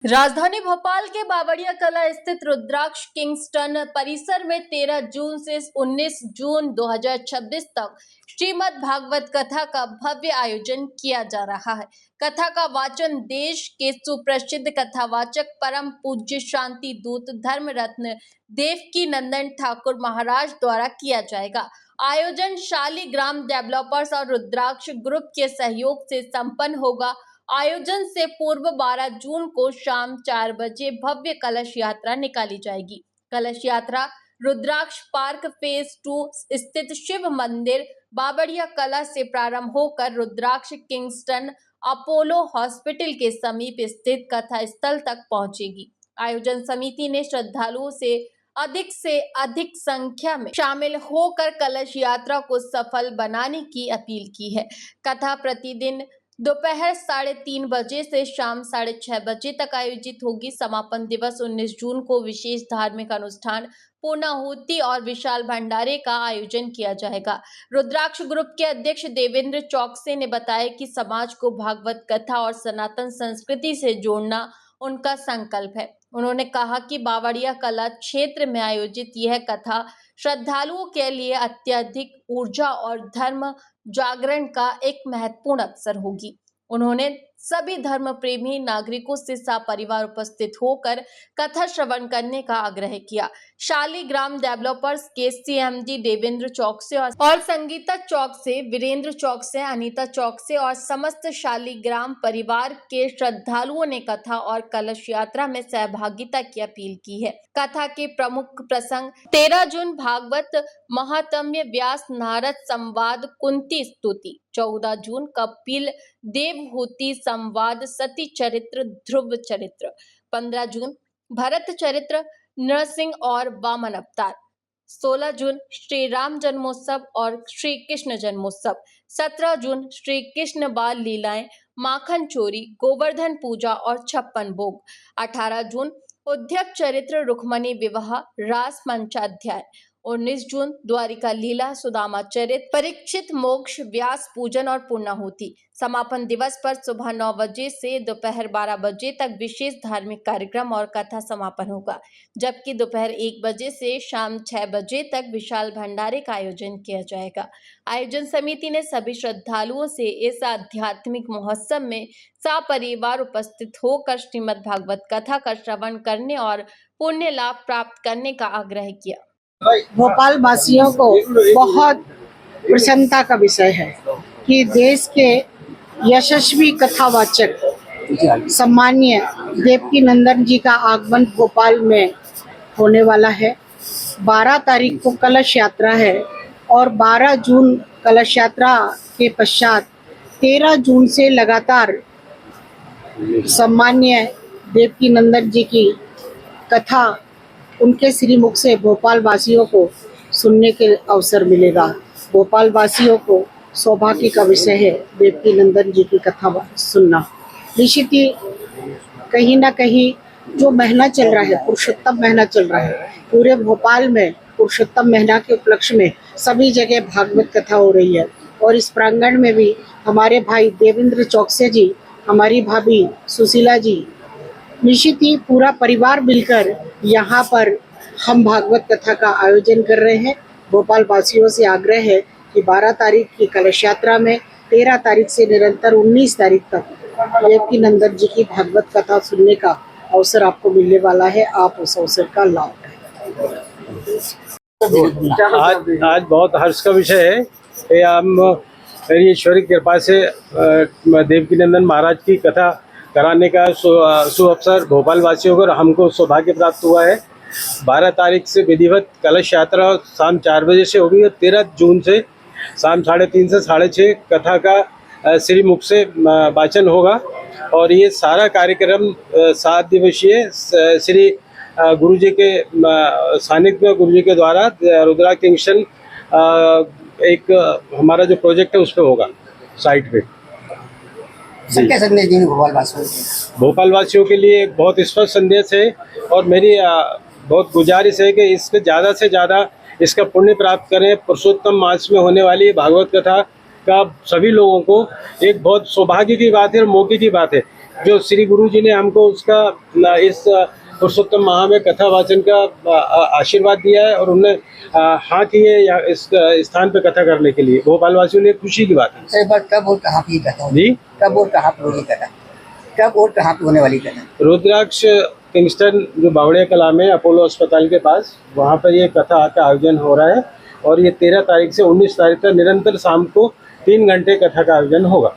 राजधानी भोपाल के बावड़िया कला स्थित रुद्राक्ष किंगस्टन परिसर में 13 जून से 19 जून 2026 तक श्रीमद् भागवत कथा का भव्य आयोजन किया जा रहा है। कथा का वाचन देश के सुप्रसिद्ध कथावाचक परम पूज्य शांति दूत धर्म रत्न देवकी नंदन ठाकुर महाराज द्वारा किया जाएगा। आयोजन शालिग्राम डेवलपर्स और रुद्राक्ष ग्रुप के सहयोग से संपन्न होगा। आयोजन से पूर्व 12 जून को शाम 4 बजे भव्य कलश यात्रा निकाली जाएगी। कलश यात्रा रुद्राक्ष पार्क फेज 2 स्थित शिव मंदिर बावड़िया कला से प्रारंभ होकर रुद्राक्ष किंगस्टन अपोलो हॉस्पिटल के समीप स्थित कथा स्थल तक पहुंचेगी। आयोजन समिति ने श्रद्धालुओं से अधिक संख्या में शामिल होकर कलश यात्रा को सफल बनाने की अपील की है। कथा प्रतिदिन दोपहर 3:30 बजे से शाम 6:30 बजे तक आयोजित होगी। समापन दिवस 19 जून को विशेष धार्मिक अनुष्ठान, पूर्णाहुति और विशाल भंडारे का आयोजन किया जाएगा। रुद्राक्ष ग्रुप के अध्यक्ष देवेंद्र चौकसे ने बताया कि समाज को भागवत कथा और सनातन संस्कृति से जोड़ना उनका संकल्प है। उन्होंने कहा कि बावड़िया कला क्षेत्र में आयोजित यह कथा श्रद्धालुओं के लिए अत्यधिक ऊर्जा और धर्म जागरण का एक महत्वपूर्ण अवसर होगी। उन्होंने सभी धर्म प्रेमी नागरिकों से सपरिवार उपस्थित होकर कथा श्रवण करने का आग्रह किया। शालिग्राम डेवलपर्स के सीएमडी देवेंद्र चौकसे और संगीता चौकसे, वीरेंद्र चौकसे, अनीता चौकसे और समस्त शालिग्राम परिवार के श्रद्धालुओं ने कथा और कलश यात्रा में सहभागिता की अपील की है। कथा के प्रमुख प्रसंग 13 जून भागवत महात्म्य व्यास नारद संवाद कुंती स्तुति, 14 जून कपिल देवहूति संवाद सती चरित्र ध्रुव चरित्र, 15 जून भरत चरित्र नरसिंह और वामन अवतार, 16 जून श्री राम जन्मोत्सव और श्री कृष्ण जन्मोत्सव, 17 जून श्री कृष्ण बाल लीलाएं, माखन चोरी, गोवर्धन पूजा और 56 भोग, 18 जून उद्धव चरित्र रुक्मणी विवाह रास पंचाध्याय, 19 जून द्वारिका लीला सुदामा चरित परीक्षित मोक्ष व्यास पूजन और पूर्णाहुति। समापन दिवस पर सुबह 9 बजे से दोपहर 12 बजे तक विशेष धार्मिक कार्यक्रम और कथा समापन होगा, जबकि दोपहर 1 बजे से शाम 6 बजे तक विशाल भंडारे का आयोजन किया जाएगा। आयोजन समिति ने सभी श्रद्धालुओं से इस आध्यात्मिक महोत्सव में सपरिवार उपस्थित होकर श्रीमद् भागवत कथा का श्रवण करने और पुण्य लाभ प्राप्त करने का आग्रह किया। भोपाल वासियों को बहुत प्रसन्नता का विषय है कि देश के यशस्वी कथावाचक सम्माननीय देवकी नंदन जी का आगमन भोपाल में होने वाला है। 12 तारीख को कलश यात्रा है और 12 जून कलश यात्रा के पश्चात 13 जून से लगातार सम्माननीय देवकी नंदन जी की कथा उनके श्रीमुख से भोपाल वासियों को सुनने के अवसर मिलेगा। भोपाल वासियों को सौभाग्य का विषय है देवकी नंदन जी की कथा सुनना। निश्चित ही कहीं ना कहीं जो महीना चल रहा है, पुरुषोत्तम महीना चल रहा है, पूरे भोपाल में पुरुषोत्तम महीना के उपलक्ष्य में सभी जगह भागवत कथा हो रही है और इस प्रांगण में भी हमारे भाई देवेंद्र चौकसे जी, हमारी भाभी सुशीला जी, निश्चित ही पूरा परिवार मिलकर यहाँ पर हम भागवत कथा का आयोजन कर रहे हैं। भोपाल वासियों से आग्रह है कि 12 तारीख की कलश यात्रा में 13 तारीख से निरंतर 19 तारीख तक देवकी नंदन जी की भागवत कथा सुनने का अवसर आपको मिलने वाला है। आप उस अवसर का लाभ उठाएं। आज बहुत हर्ष का विषय है कि हम मेरी ईश्वरी कृपा से देवकी नंदन महाराज की कथा कराने का शुभ अवसर भोपाल वासियों को हमको सौभाग्य प्राप्त हुआ है। 12 तारीख से विधिवत कलश यात्रा शाम 4 बजे से होगी और 13 जून से शाम 3:30 से 6:30 कथा का श्रीमुख से वाचन होगा और ये सारा कार्यक्रम 7 दिवसीय श्री गुरु जी के सानिध्य में गुरु जी के द्वारा रुद्राक्ष किंगस्टन एक हमारा जो प्रोजेक्ट है उस पर होगा साइट पे। क्या संदेश देंगे भोपाल वासियों के लिए एक बहुत स्पष्ट संदेश है और मेरी बहुत गुजारिश है कि इसके ज़्यादा से ज़्यादा इसका पुण्य प्राप्त करें। पुरुषोत्तम मास में होने वाली भागवत कथा का सभी लोगों को एक बहुत सौभाग्य की बात है और मौके की बात है जो श्री गुरु जी ने हमको उसका इस पुरुषोत्तम माह में कथा वाचन का आशीर्वाद दिया है और उन्हें हाँ की है या इस स्थान पे कथा करने के लिए भोपाल वासियों के लिए खुशी की बात है। एक बार कब और कहाँ की कथा होगी? जी, कब और कहाँ पर होगी कथा? कब और कहाँ पे होने वाली कथा? रुद्राक्ष किंगस्टन जो बावड़िया कला में अपोलो अस्पताल के पास, वहाँ पर ये कथा का आयोजन हो रहा है और ये 13 तारीख से 19 तारीख तक निरंतर शाम को 3 घंटे कथा का आयोजन होगा।